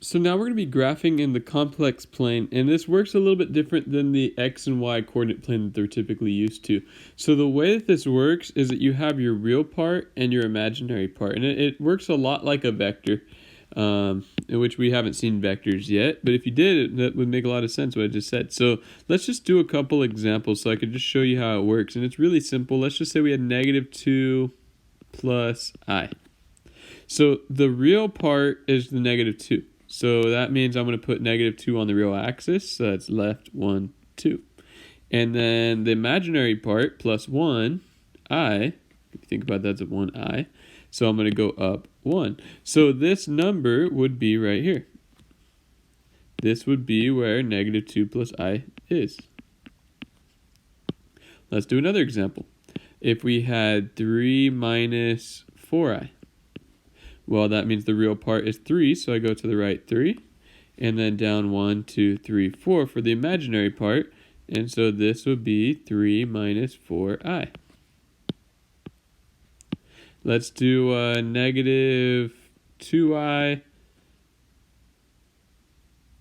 So now we're going to be graphing in the complex plane, and this works a little bit different than the x and y coordinate plane that they're typically used to. So the way that this works is that you have your real part and your imaginary part, and it works a lot like a vector, in which we haven't seen vectors yet, but if you did, that would make a lot of sense what I just said. So let's just do a couple examples so I could just show you how it works, and it's really simple. Let's just say we had -2 plus I. So the real part is the -2. So that means I'm going to put -2 on the real axis. So that's left 1, 2. And then the imaginary part plus 1, I. If you think about that, that's 1i. So I'm going to go up 1. So this number would be right here. This would be where -2 plus I is. Let's do another example. If we had 3 minus 4i. Well, that means the real part is 3, so I go to the right 3, and then down 1, 2, 3, 4 for the imaginary part, and so this would be 3 minus 4i. Let's do -2i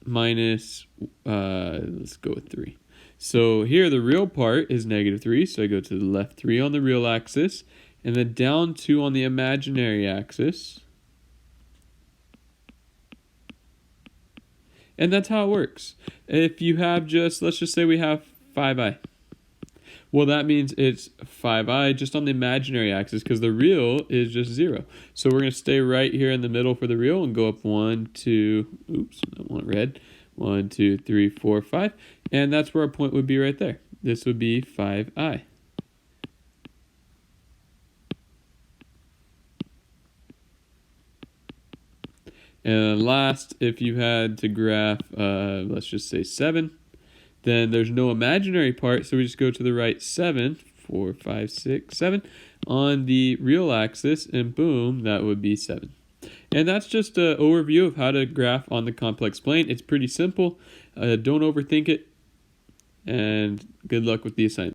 minus, let's go with 3. So here the real part is -3, so I go to the left 3 on the real axis, and then down 2 on the imaginary axis. And that's how it works. If you have let's just say we have 5i. Well, that means it's 5i just on the imaginary axis because the real is just 0. So we're going to stay right here in the middle for the real and go up 1, 2, oops, I want red. 1, 2, 3, 4, 5. And that's where our point would be right there. This would be 5i. And last, if you had to graph, let's just say 7, then there's no imaginary part, so we just go to the right 7, 4, 5, 6, 7 on the real axis, and boom, that would be 7. And that's just an overview of how to graph on the complex plane. It's pretty simple. Don't overthink it, and good luck with the assignment.